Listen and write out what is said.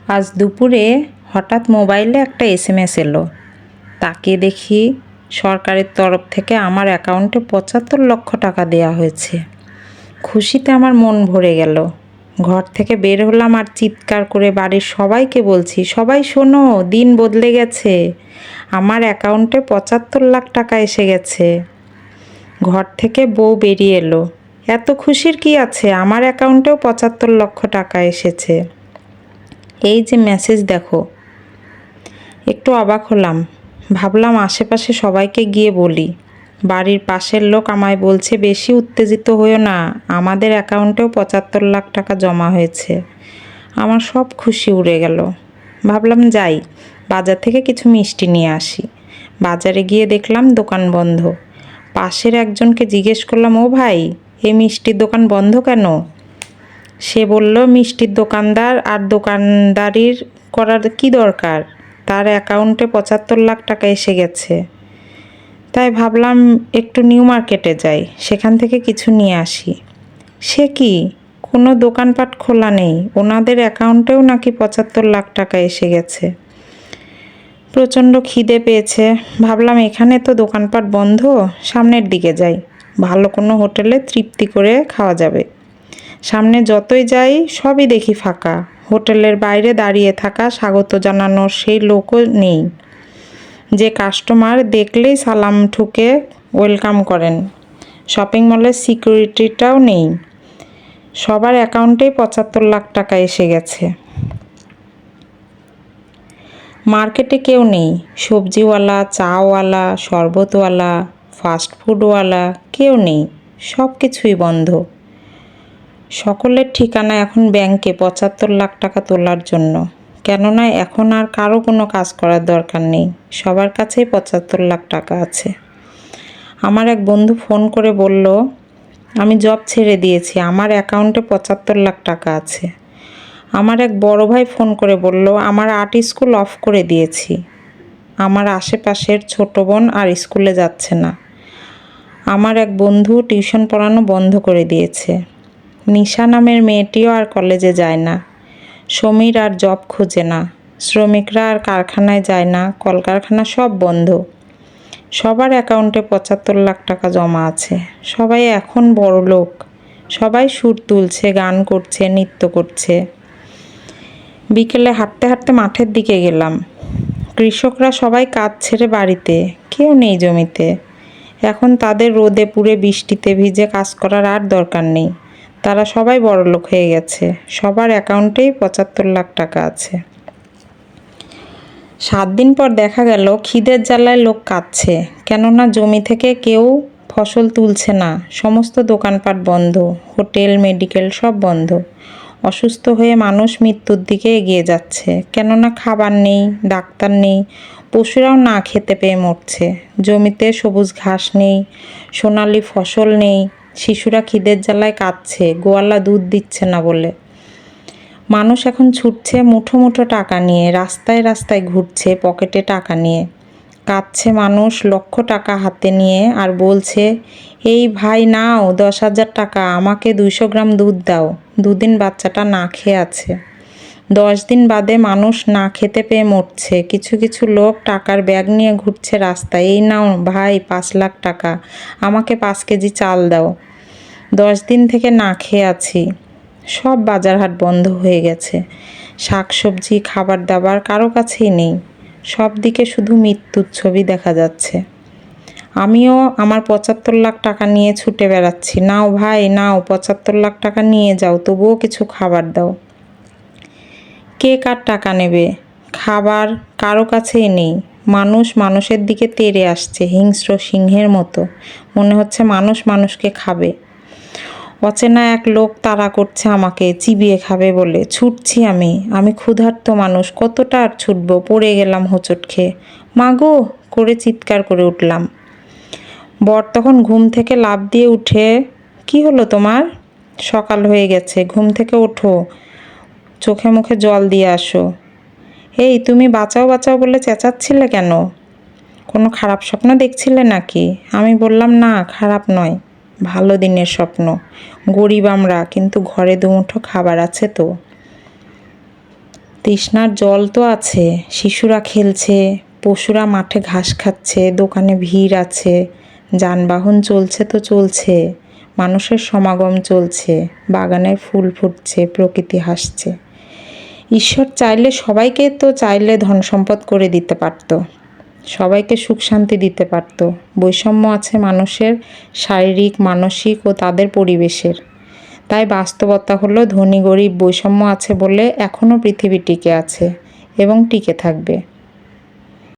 আজ দুপুরে হঠাৎ মোবাইলে একটা এসএমএস এলো। তাকিয়ে দেখি সরকারের তরফ থেকে আমার অ্যাকাউন্টে ৭৫ লক্ষ টাকা দেয়া হয়েছে। খুশিতে আমার মন ভরে গেল। ঘর থেকে বের হলাম আর চিৎকার করে বাড়ির সবাইকে বলছি, সবাই শোনো, দিন বদলে গেছে। আমার অ্যাকাউন্টে ৭৫ লাখ টাকা এসে গেছে। ঘর থেকে বউ বেরিয়ে এলো। এত খুশির কি আছে, আমার অ্যাকাউন্টেও ৭৫ লক্ষ টাকা এসেছে। এই যে মেসেজ দেখো। একটু অবাক হলাম, ভাবলাম আশেপাশে সবাইকে গিয়ে বলি। বাড়ির পাশের লোক আমায় বলছে, বেশি উত্তেজিত হইও না, আমাদের অ্যাকাউন্টেও ৭৫ লাখ টাকা জমা হয়েছে। আমার সব খুশি উড়ে গেল। ভাবলাম যাই, বাজার থেকে কিছু মিষ্টি নিয়ে আসি। বাজারে গিয়ে দেখলাম দোকান বন্ধ। পাশের একজনকে জিজ্ঞেস করলাম, ও ভাই, এই মিষ্টির দোকান বন্ধ কেন? সে বলল, মিষ্টির দোকানদার আর দোকানদারির করার কি দরকার, তার অ্যাকাউন্টে ৭৫ লাখ টাকা এসে গেছে। তাই ভাবলাম একটু নিউ মার্কেটে যাই, সেখান থেকে কিছু নিয়ে আসি। সে কি, কোনো দোকানপাট খোলা নেই, ওনাদের অ্যাকাউন্টেও নাকি ৭৫ লাখ টাকা এসে গেছে। প্রচণ্ড খিদে পেয়েছে, ভাবলাম এখানে তো দোকানপাট বন্ধ, সামনের দিকে যাই, ভালো কোনো হোটেলে তৃপ্তি করে খাওয়া যাবে। সামনে যতই যাই সবই দেখি ফাঁকা। হোটেলের বাইরে দাঁড়িয়ে থাকা স্বাগত জানানোর সেই লোকও নেই, যে কাস্টমার দেখলেই সালাম ঠুকে ওয়েলকাম করেন। শপিং মলের সিকিউরিটিটাও নেই। সবার অ্যাকাউন্টেই ৭৫ লাখ টাকা এসে গেছে। মার্কেটে কেউ নেই, সবজিওয়ালা, চাওয়ালা, শরবতওয়ালা, ফাস্টফুডওয়ালা কেউ নেই, সব কিছুই বন্ধ। সকলের ঠিকানা এখন ব্যাংকে ৭৫ লাখ টাকা তোলার জন্য। কেননা এখন আর কারো কোনো কাজ করার দরকার নেই, সবার কাছেই ৭৫ লাখ টাকা আছে। আমার এক বন্ধু ফোন করে বলল, আমি জব ছেড়ে দিয়েছি, আমার অ্যাকাউন্টে ৭৫ লাখ টাকা আছে। আমার এক বড় ভাই ফোন করে বলল, আমার আর্ট স্কুল অফ করে দিয়েছি, আমার আশেপাশের ছোট বোন আর স্কুলে যাচ্ছে না। আমার এক বন্ধু টিউশন পড়ানো বন্ধ করে দিয়েছে। নিশা নামের মেয়েটিও আর কলেজে যায় না। সমীর আর জব খোঁজে না। শ্রমিকরা আর কারখানায় যায় না, কলকারখানা সব বন্ধ। সবার অ্যাকাউন্টে ৭৫ লাখ টাকা জমা আছে। সবাই এখন বড় লোক, সবাই সুর তুলছে, গান করছে, নৃত্য করছে। বিকেলে হাঁটতে হাঁটতে মাঠের দিকে গেলাম। কৃষকরা সবাই কাজ ছেড়ে বাড়িতে, কেউ নেই জমিতে। এখন তাদের রোদে পুড়ে বৃষ্টিতে ভিজে কাজ করার আর দরকার নেই। তারা সবাই বড়লোক হয়ে গেছে, সবার অ্যাকাউন্টেই ৭৫ লাখ টাকা আছে। ৭ দিন পর দেখা গেল খিদের জ্বালায় লোক কাঁদছে, কেননা জমি থেকে কেউ ফসল তুলছে না, সমস্ত দোকানপাট বন্ধ, হোটেল মেডিকেল সব বন্ধ। অসুস্থ হয়ে মানুষ মৃত্যুর দিকে এগিয়ে যাচ্ছে, কেননা খাবার নেই, ডাক্তার নেই, পশুরাও না খেতে পেয়ে মরছে। জমিতে সবুজ ঘাস নেই, সোনালি ফসল নেই, শিশুরা খিদের জ্বালায় কাঁদছে, গোয়ালা দুধ দিচ্ছে না বলে। মানুষ এখন ছুটছে মুঠো মুঠো টাকা নিয়ে, রাস্তায় রাস্তায় ঘুরছে পকেটে টাকা নিয়ে। কাঁদছে মানুষ লক্ষ টাকা হাতে নিয়ে আর বলছে, এই ভাই নাও ১০,০০০ টাকা, আমাকে ২০০ গ্রাম দুধ দাও। দুদিন বাচ্চাটা না খেয়ে আছে। ১০ দিন বাদে মানুষ না খেতে পেয়ে মরছে। কিছু কিছু লোক টাকার ব্যাগ নিয়ে ঘুরছে রাস্তায়, এই নাও ভাই ৫ লাখ টাকা, আমাকে ৫ কেজি চাল দাও। ১০ দিন থেকে না খেয়ে আছি। সব বাজারহাট বন্ধ হয়ে গেছে। শাকসবজি, খাবার দাবার কারো কাছেই নেই। সব দিকে শুধু মৃত্যুর ছবি দেখা যাচ্ছে। আমিও আমার ৭৫ লাখ টাকা নিয়ে ছুটে বেড়াচ্ছি, নাও ভাই নাও, ৭৫ লাখ টাকা নিয়ে যাও, তবুও কিছু খাবার দাও। কে কার টাকা নেবে? খাবার কারো কাছেই নেই। মানুষ মানুষের দিকে তেড়ে আসছে হিংস্র সিংহের মতো, মনে হচ্ছে মানুষ মানুষকে খাবে। অচেনা এক লোক তাড়া করছে আমাকে, চিবিয়ে খাবে বলে। ছুটছি আমি ক্ষুধার্ত মানুষ, কতটা আর ছুটবো। পড়ে গেলাম হোঁচট খেয়ে, মাগো করে চিৎকার করে উঠলাম। বর তখন ঘুম থেকে লাফ দিয়ে উঠে, কি হলো তোমার? সকাল হয়ে গেছে, ঘুম থেকে ওঠো, চোখে মুখে জল দিয়ে আসো। এই তুমি বাঁচাও বাঁচাও বলে চেঁচাচ্ছিলে কেন? কোনো খারাপ স্বপ্ন দেখছিলে নাকি? আমি বললাম, না খারাপ নয়, ভালো দিনের স্বপ্ন। গরিব আমরা, কিন্তু ঘরে দুমুঠো খাবার আছে তো। তৃষ্ণার জল তো আছে, শিশুরা খেলছে, পশুরা মাঠে ঘাস খাচ্ছে, দোকানে ভিড় আছে, যানবাহন চলছে তো চলছে, মানুষের সমাগম চলছে, বাগানে ফুল ফুটছে, প্রকৃতি হাসছে। ঈশ্বর চাইলে সবাইকে তো চাইলে ধন সম্পদ করে দিতে পারত, সবাইকে সুখ শান্তি দিতে পারত। বৈষম্য আছে মানুষের শারীরিক, মানসিক ও তাদের পরিবেশের। তাই বাস্তবতা হলো ধনী গরিব বৈষম্য আছে বলে এখনও পৃথিবী টিকে আছে এবং টিকে থাকবে।